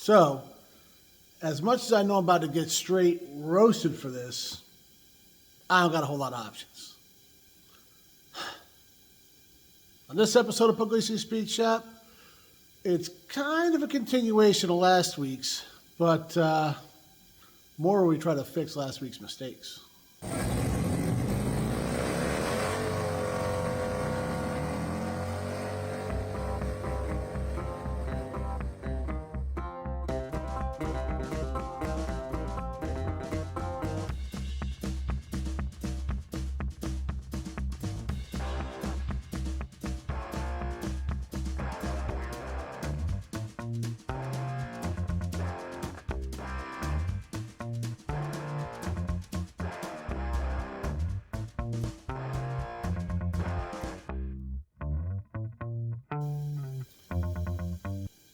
So, as much as I know I'm about to get straight roasted for this, I don't got a whole lot of options. On this episode of Pugliese Speed Shop, it's kind of a continuation of last week's, but more where we try to fix last week's mistakes.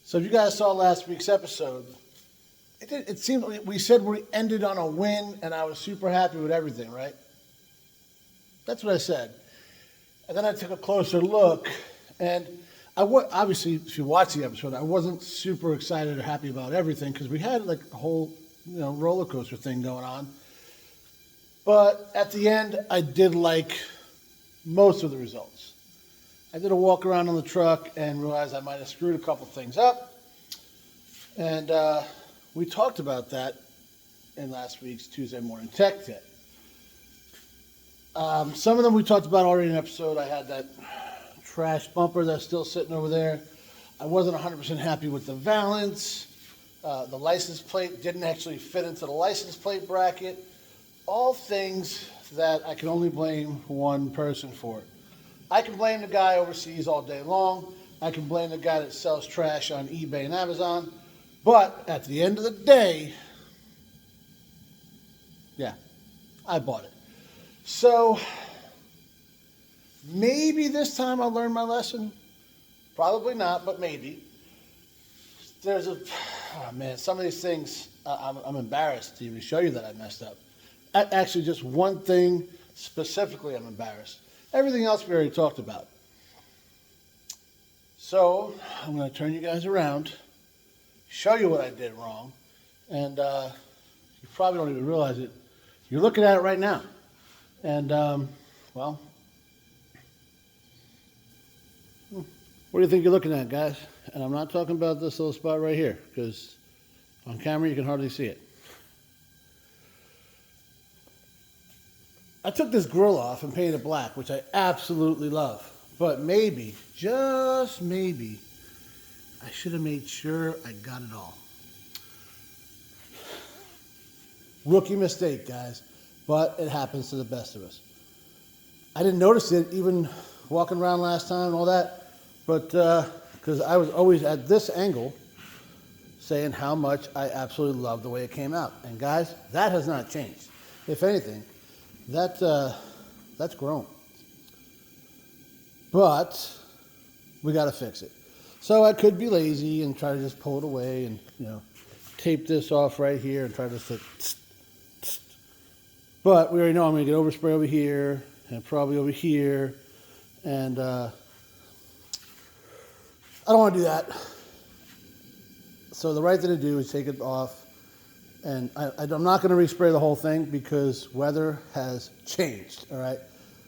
So if you guys saw last week's episode, it seemed like we said we ended on a win, and I was super happy with everything, right? That's what I said. And then I took a closer look, and obviously, if you watch the episode, I wasn't super excited or happy about everything because we had like a whole, roller coaster thing going on. But at the end, I did like most of the results. I did a walk around on the truck and realized I might have screwed a couple things up. And we talked about that in last week's Tuesday Morning Tech Tip. Some of them we talked about already in an episode. I had that trash bumper that's still sitting over there. I wasn't 100% happy with the valance. The license plate didn't actually fit into the license plate bracket. All things that I can only blame one person for. I can blame the guy overseas all day long. I can blame the guy that sells trash on eBay and Amazon. But at the end of the day, yeah, I bought it. So maybe this time I'll learn my lesson. Probably not, but maybe. Some of these things, I'm embarrassed to even show you that I messed up. Actually, just one thing specifically I'm embarrassed. Everything else we already talked about. So I'm going to turn you guys around, show you what I did wrong, and you probably don't even realize it. You're looking at it right now. And, what do you think you're looking at, guys? And I'm not talking about this little spot right here, because on camera you can hardly see it. I took this grill off and painted it black, which I absolutely love. But maybe, just maybe, I should have made sure I got it all. Rookie mistake, guys. But it happens to the best of us. I didn't notice it even walking around last time and all that. But because I was always at this angle saying how much I absolutely love the way it came out. And guys, that has not changed. If anything, that's grown. But we got to fix it. So I could be lazy and try to just pull it away and, tape this off right here and try to say, but we already know I'm going to get overspray over here and probably over here. And I don't want to do that. So the right thing to do is take it off. And I'm not going to respray the whole thing because weather has changed, all right?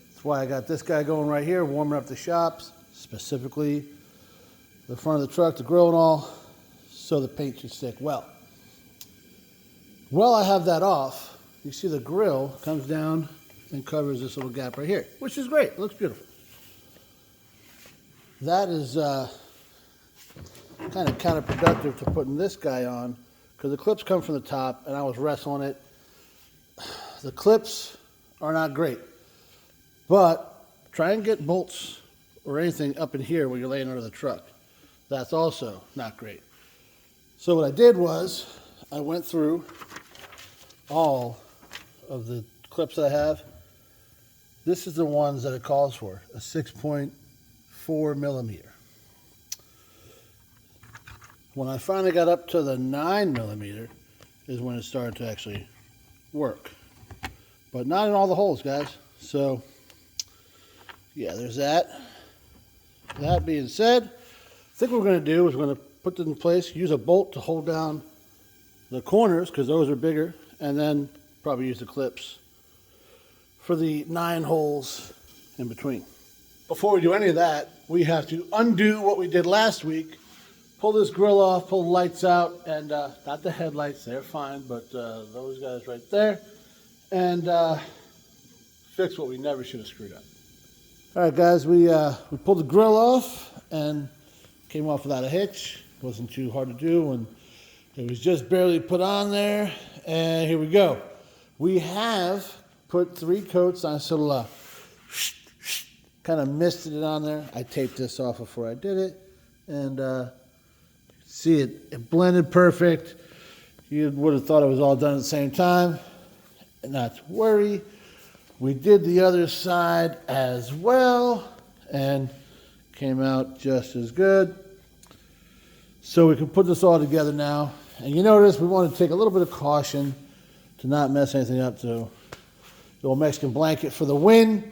That's why I got this guy going right here, warming up the shops, specifically the front of the truck, the grill and all, so the paint should stick well. While I have that off, you see the grill comes down and covers this little gap right here, which is great. It looks beautiful. That is kind of counterproductive to putting this guy on, because the clips come from the top, and I was wrestling it. The clips are not great, but try and get bolts or anything up in here when you're laying under the truck. That's also not great. So what I did was I went through all of the clips that I have. This is the ones that it calls for, a 6.4 millimeter. When I finally got up to the 9 millimeter is when it started to actually work. But not in all the holes, guys. So, yeah, there's that. That being said, I think what we're going to do is we're going to put it in place, use a bolt to hold down the corners because those are bigger, and then probably use the clips for the 9 holes in between. Before we do any of that, we have to undo what we did last week. Pull this grill off, pull the lights out, and not the headlights, they're fine, but those guys right there, and fix what we never should have screwed up. All right, guys, we pulled the grill off and came off without a hitch. Wasn't too hard to do, and it was just barely put on there, and here we go. We have put 3 coats on, so kind of misted it on there. I taped this off before I did it, and see it blended perfect. You would have thought it was all done at the same time. Not to worry. We did the other side as well, and came out just as good. So we can put this all together now. And you notice we want to take a little bit of caution to not mess anything up. So the old Mexican blanket for the win.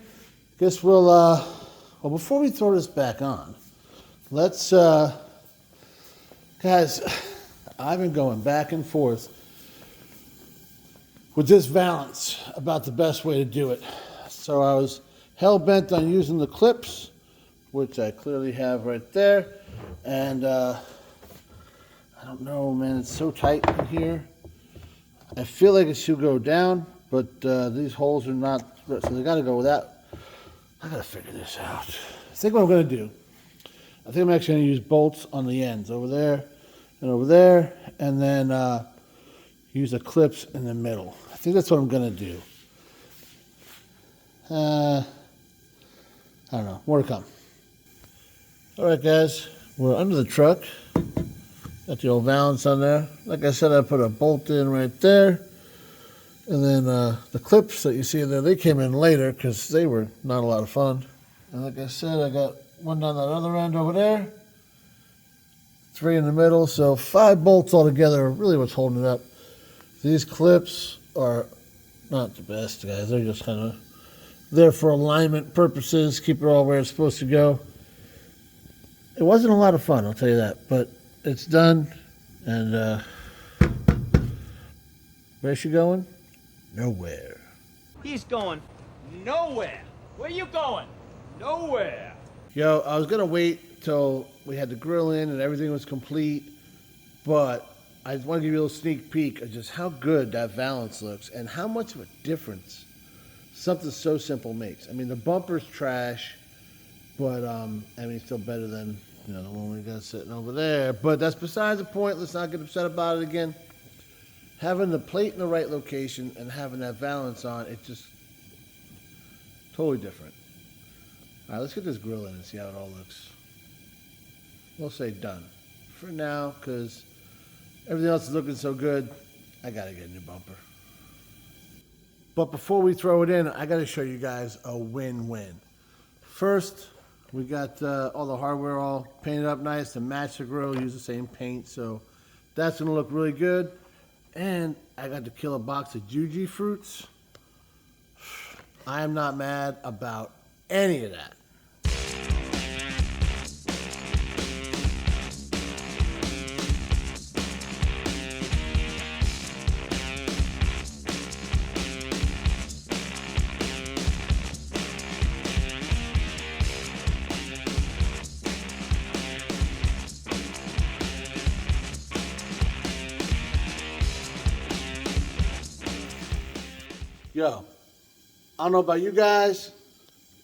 Guess we'll, well, before we throw this back on, let's, guys, I've been going back and forth with this valance about the best way to do it. So I was hell-bent on using the clips, which I clearly have right there. And I don't know, man, it's so tight in here. I feel like it should go down, but these holes are not, so they gotta go with that. I gotta figure this out. I think what I'm gonna do, I think I'm actually gonna use bolts on the ends, over there and over there, and then use the clips in the middle. I think that's what I'm gonna do. I don't know, more to come. All right, guys, we're under the truck. Got the old valance on there. Like I said, I put a bolt in right there. And then the clips that you see in there, they came in later because they were not a lot of fun. And like I said, I got one down that other end over there. 3 in the middle, so 5 bolts altogether are really what's holding it up. These clips are not the best, guys. They're just kind of there for alignment purposes, keep it all where it's supposed to go. It wasn't a lot of fun, I'll tell you that, but it's done, and where's she going? Nowhere. He's going nowhere. Where you going? Nowhere. Yo, I was gonna wait till we had the grill in and everything was complete, but I just want to give you a little sneak peek of just how good that valance looks and how much of a difference something so simple makes. I mean, the bumper's trash, but I mean, it's still better than, you know, the one we got sitting over there. But that's besides the point. Let's not get upset about it again. Having the plate in the right location and having that valance on, it's just totally different. All right, let's get this grill in and see how it all looks. We'll say done for now, because everything else is looking so good. I gotta get a new bumper. But before we throw it in, I gotta show you guys a win-win. First, we got all the hardware all painted up nice to match the grill, use the same paint, so that's gonna look really good. And I got to kill a box of Juji fruits. I am not mad about any of that. Yo, I don't know about you guys,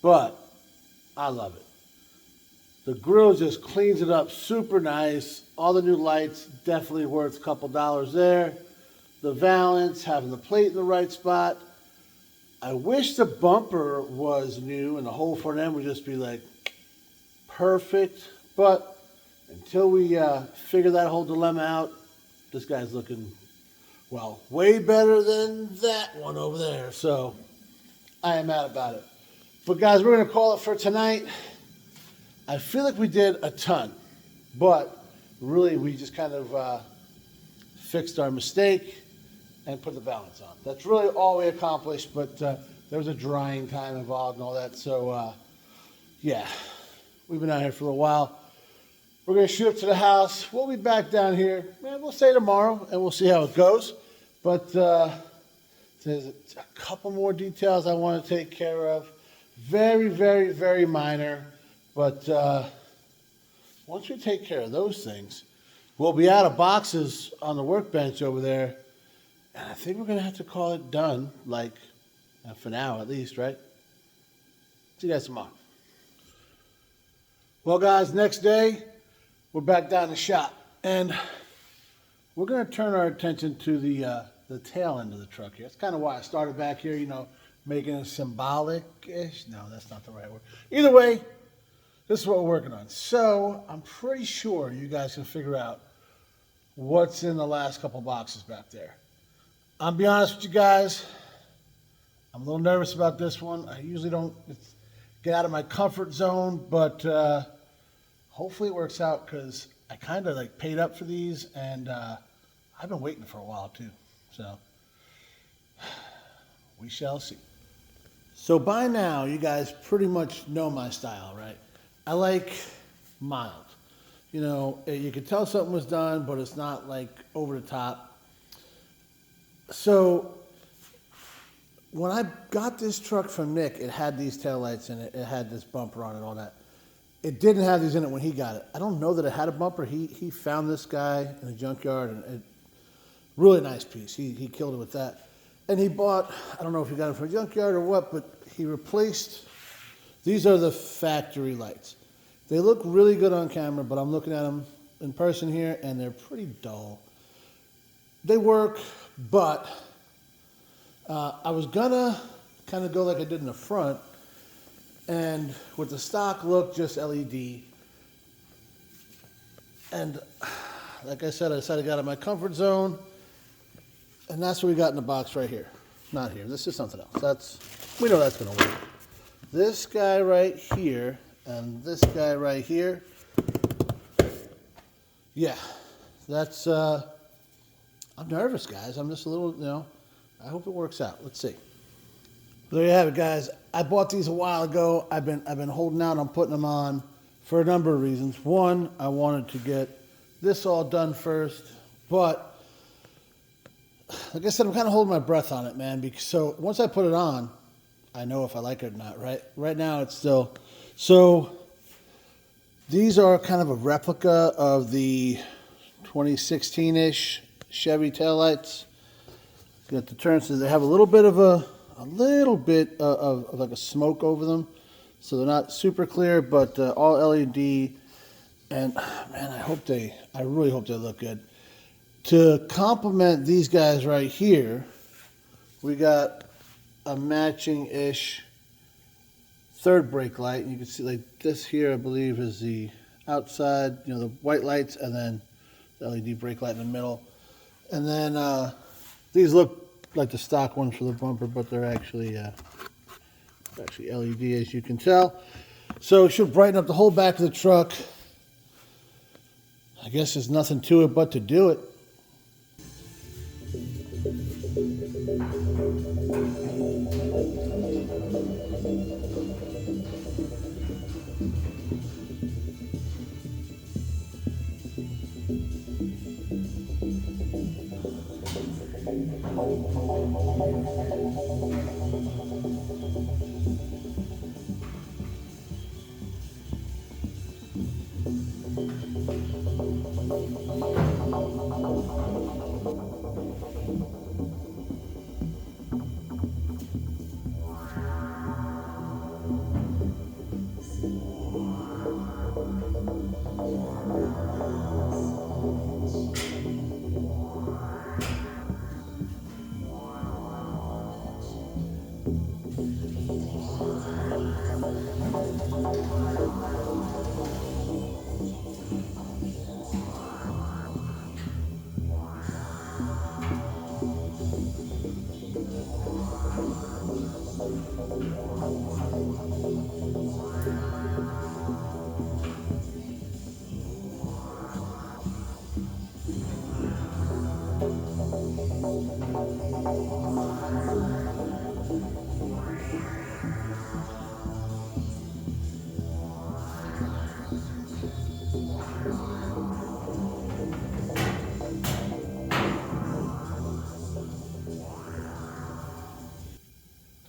but I love it. The grill just cleans it up super nice. All the new lights, definitely worth a couple dollars there. The valance, having the plate in the right spot. I wish the bumper was new and the whole front end would just be like perfect. But until we figure that whole dilemma out, this guy's looking, well, way better than that one over there. So I am mad about it. But guys, we're going to call it for tonight. I feel like we did a ton, but really we just kind of fixed our mistake and put the balance on. That's really all we accomplished, but there was a drying time involved and all that. So yeah, we've been out here for a while. We're going to shoot up to the house. We'll be back down here. Man, we'll stay tomorrow, and we'll see how it goes. But there's a couple more details I want to take care of. Very, very, very minor. But once we take care of those things, we'll be out of boxes on the workbench over there. And I think we're going to have to call it done, like for now at least, right? See you guys tomorrow. Well, guys, next day, we're back down in the shop. And we're going to turn our attention to the tail end of the truck here. That's kind of why I started back here, you know, making it symbolic-ish. No, that's not the right word. Either way, this is what we're working on. So I'm pretty sure you guys can figure out what's in the last couple boxes back there. I'll be honest with you guys. I'm a little nervous about this one. I usually don't get out of my comfort zone, but hopefully it works out because I kind of like paid up for these, and I've been waiting for a while too. So we shall see. So by now, you guys pretty much know my style, right? I like mild. You know, you can tell something was done, but it's not like over the top. So when I got this truck from Nick, it had these taillights in it. It had this bumper on it, all that. It didn't have these in it when he got it. I don't know that it had a bumper. He found this guy in a junkyard, and really nice piece. He killed it with that. And he bought, I don't know if he got it from a junkyard or what, but he replaced, these are the factory lights. They look really good on camera, but I'm looking at them in person here, and they're pretty dull. They work, but I was gonna kind of go like I did in the front, and with the stock look, just LED. And like I said, I decided to get out of my comfort zone, and that's what we got in the box right here. Not here, this is something else. We know that's gonna work. This guy right here, and this guy right here, yeah, that's, I'm nervous, guys. I'm just a little, you know, I hope it works out. Let's see. There you have it, guys. I bought these a while ago. I've been holding out on putting them on for a number of reasons. One, I wanted to get this all done first, but like I said, I'm kind of holding my breath on it, man, because so once I put it on, I know if I like it or not, right? Right now, it's still, so these are kind of a replica of the 2016-ish Chevy taillights. You got the turns, so they have a little bit of like a smoke over them, so they're not super clear, but all LED. And man, I really hope they look good. To complement these guys right here, we got a matching-ish third brake light. And you can see like this here, I believe, is the outside, you know, the white lights, and then the LED brake light in the middle. And then these look like the stock ones for the bumper, but they're actually LED, as you can tell. So it should brighten up the whole back of the truck. I guess there's nothing to it but to do it.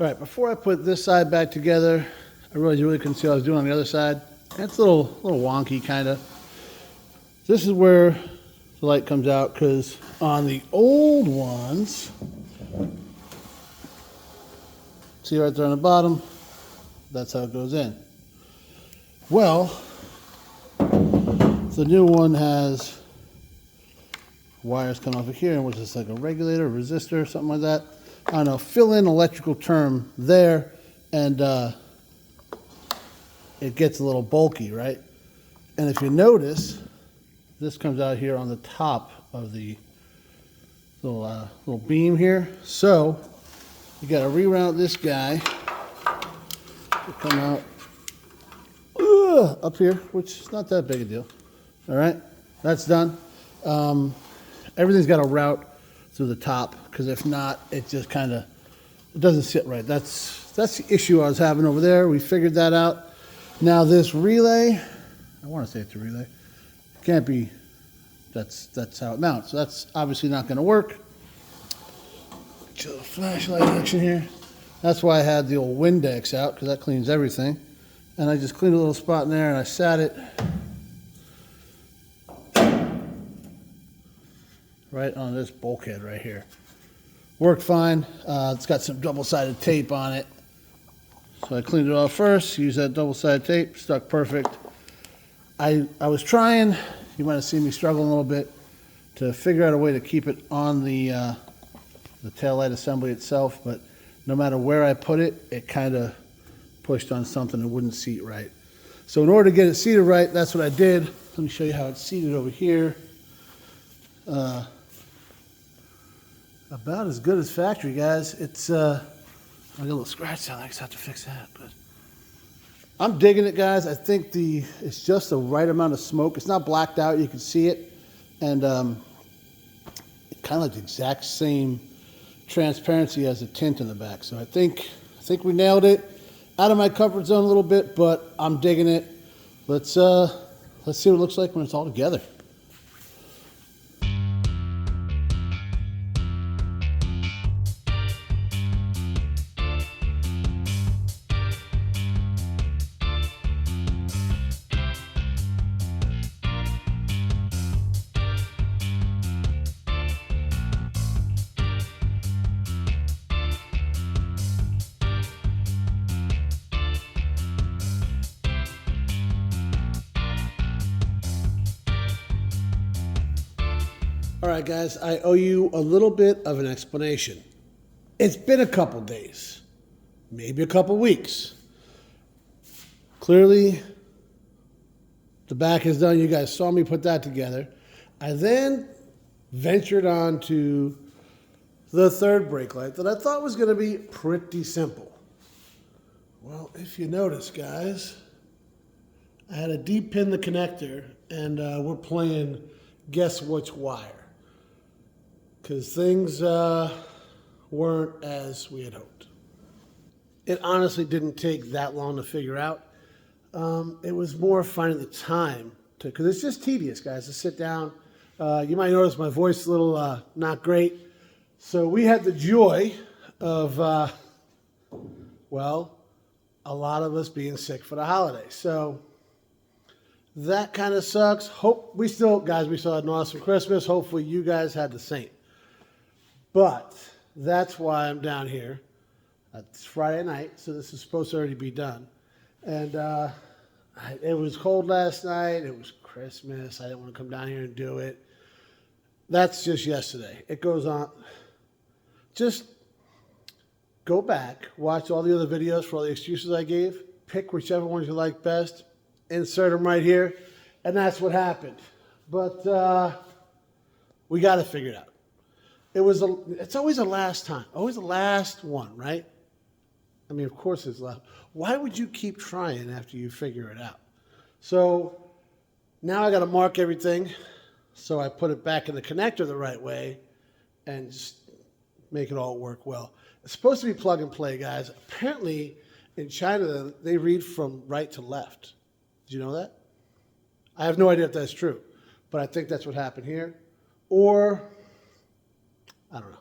All right, before I put this side back together, I realized you really couldn't see what I was doing on the other side. That's a little wonky, kind of. This is where the light comes out, because on the old ones, see right there on the bottom, that's how it goes in. Well, the new one has wires coming off of here, which is like a regulator, a resistor, something like that. I don't know, fill in electrical term there, and it gets a little bulky, right? And if you notice, this comes out here on the top of the little beam here. So you got to reroute this guy to come out up here, which is not that big a deal. All right, that's done. Everything's got to route through the top, because if not, it just kind of, it doesn't sit right. That's the issue I was having over there. We figured that out. Now this relay, I want to say it's a relay. It can't be. That's how it mounts. So that's obviously not going to work. Get your little flashlight action here. That's why I had the old Windex out, because that cleans everything. And I just cleaned a little spot in there, and I sat it right on this bulkhead right here. Worked fine. It's got some double-sided tape on it. So I cleaned it off first, used that double-sided tape, stuck perfect. I was trying, you might have seen me struggling a little bit, to figure out a way to keep it on the taillight assembly itself, but no matter where I put it, it kind of pushed on something that wouldn't seat right. So in order to get it seated right, that's what I did. Let me show you how it's seated over here. About as good as factory, guys. It's I got a little scratch sound. I just have to fix that. But I'm digging it, guys. I think it's just the right amount of smoke. It's not blacked out. You can see it, and it kind of like the exact same transparency as the tint in the back. So I think we nailed it. Out of my comfort zone a little bit, but I'm digging it. Let's see what it looks like when it's all together. All right, guys, I owe you a little bit of an explanation. It's been a couple days, maybe a couple weeks. Clearly, the back is done. You guys saw me put that together. I then ventured on to the third brake light that I thought was going to be pretty simple. Well, if you notice, guys, I had to deep pin the connector, and we're playing guess which wire, because things weren't as we had hoped. It honestly didn't take that long to figure out. It was more finding the time to, because it's just tedious, guys, to sit down. You might notice my voice is a little not great. So we had the joy of, well, a lot of us being sick for the holidays. So that kind of sucks. We still had an awesome Christmas. Hopefully you guys had the same. But that's why I'm down here. It's Friday night, so this is supposed to already be done. And it was cold last night. It was Christmas. I didn't want to come down here and do it. That's just yesterday. It goes on. Just go back, watch all the other videos for all the excuses I gave, pick whichever ones you like best, insert them right here, and that's what happened. But we got to figure it out. It's always the last time, always the last one, right? I mean, of course it's last. Why would you keep trying after you figure it out? So now I got to mark everything, so I put it back in the connector the right way and just make it all work well. It's supposed to be plug and play, guys. Apparently, in China, they read from right to left. Did you know that? I have no idea if that's true, but I think that's what happened here. Or, I don't know.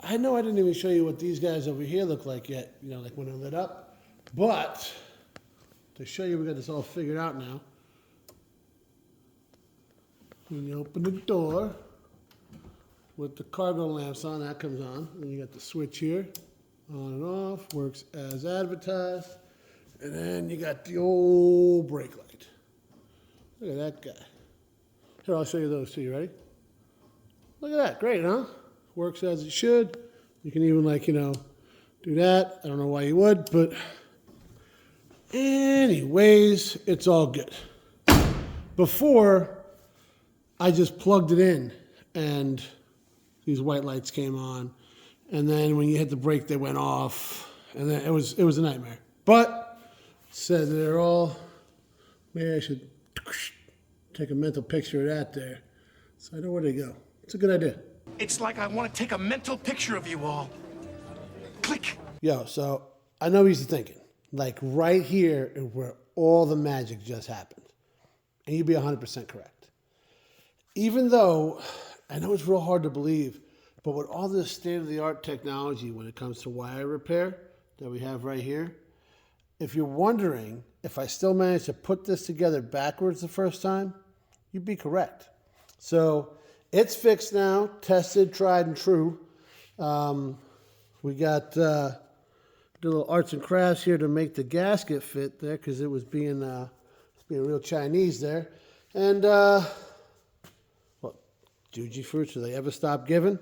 I know I didn't even show you what these guys over here look like yet, you know, like when they're lit up. But to show you, we got this all figured out now. When you open the door with the cargo lamps on, that comes on. And you got the switch here, on and off, works as advertised. And then you got the old brake light. Look at that guy. Here, I'll show you those too. You ready? Look at that. Great, huh? Works as it should. You can even, like, you know, do that. I don't know why you would, but anyways, it's all good. Before, I just plugged it in and these white lights came on. And then when you hit the brake, they went off. And then it was a nightmare. But said they're all, maybe I should take a mental picture of that there so I know where they go. It's a good idea. It's like I want to take a mental picture of you all. Click. Yo, so I know what you're thinking. Like right here is where all the magic just happened. And you'd be 100% correct. Even though I know it's real hard to believe, but with all this state-of-the-art technology when it comes to wire repair that we have right here, if you're wondering if I still managed to put this together backwards the first time, you'd be correct. So it's fixed now, tested, tried, and true. We got did a little arts and crafts here to make the gasket fit there because it was being real Chinese there. And Juji fruits, do they ever stop giving?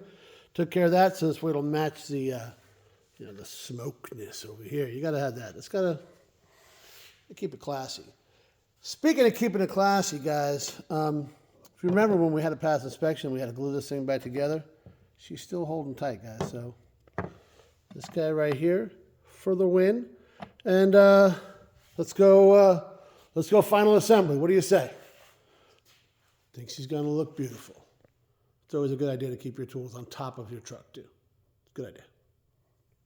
Took care of that, so this way it'll match the the smokeness over here. You gotta have that. It's gotta keep it classy. Speaking of keeping it classy, guys, if you remember when we had a pass inspection, we had to glue this thing back together. She's still holding tight, guys. So this guy right here for the win. And let's go final assembly. What do you say? Think she's gonna look beautiful. It's always a good idea to keep your tools on top of your truck too. Good idea.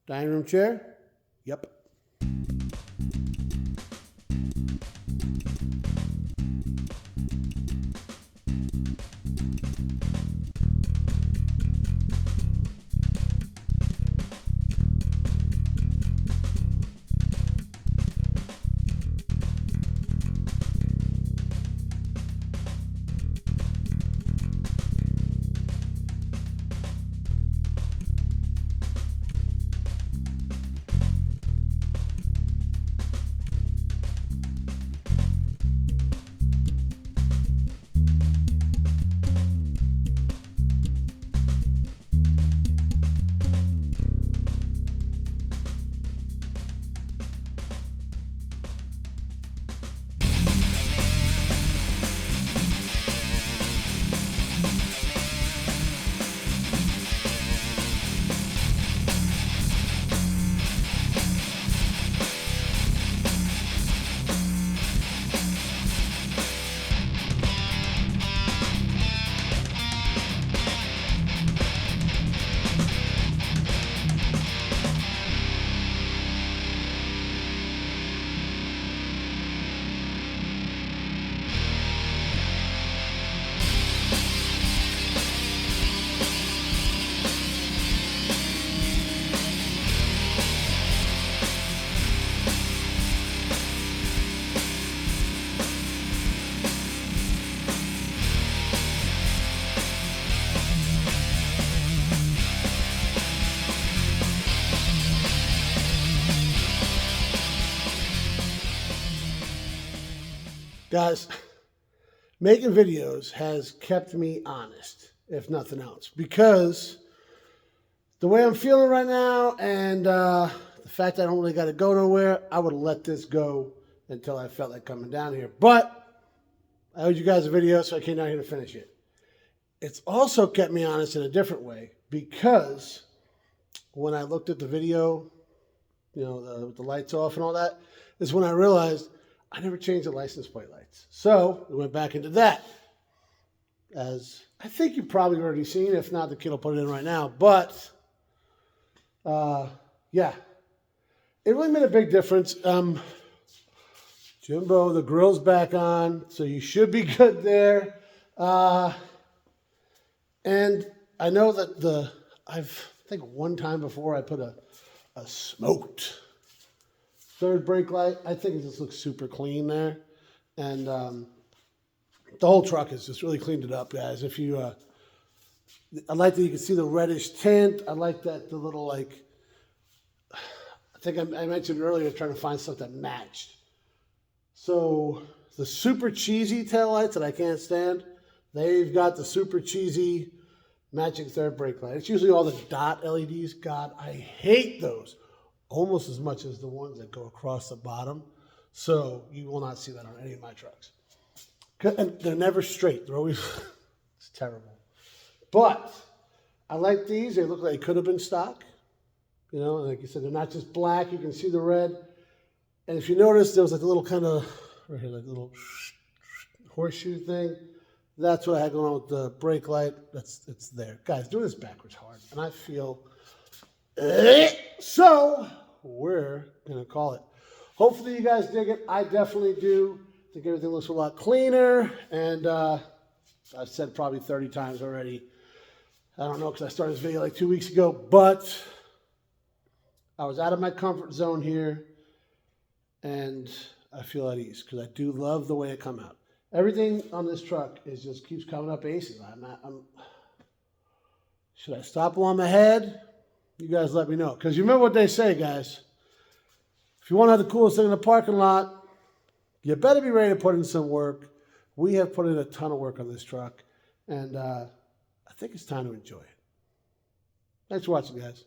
Dining room chair? Yep. Guys, making videos has kept me honest, if nothing else, because the way I'm feeling right now and the fact that I don't really got to go nowhere, I would have let this go until I felt like coming down here. But I owed you guys a video, so I came down here to finish it. It's also kept me honest in a different way, because when I looked at the video, with the lights off and all that, is when I realized I never changed the license plate lights. So we went back into that. As I think you've probably already seen. If not, the kid will put it in right now. But, yeah. It really made a big difference. Jimbo, the grill's back on, so you should be good there. And I know that I've think one time before I put a smoked third brake light. I think it just looks super clean there. And the whole truck has just really cleaned it up, guys. If you, I like that you can see the reddish tint. I like that the little, like, I think I mentioned earlier trying to find stuff that matched. So the super cheesy taillights that I can't stand, they've got the super cheesy matching third brake light. It's usually all the dot LEDs. God, I hate those almost as much as the ones that go across the bottom. So you will not see that on any of my trucks. And they're never straight. They're always, it's terrible. But I like these. They look like they could have been stock. You know, like you said, they're not just black. You can see the red. And if you notice, there was like a little kind of, right here, like a little horseshoe thing. That's what I had going on with the brake light. It's there. Guys, doing this backwards hard. And I feel, so we're going to call it. Hopefully you guys dig it. I definitely do. I think everything looks a lot cleaner. And I've said probably 30 times already. I don't know because I started this video like 2 weeks ago. But I was out of my comfort zone here. And I feel at ease because I do love the way it come out. Everything on this truck is just keeps coming up aces. Should I stop while I'm ahead? You guys let me know. Because you remember what they say, guys. If you want to have the coolest thing in the parking lot, you better be ready to put in some work. We have put in a ton of work on this truck. And I think it's time to enjoy it. Thanks for watching, guys.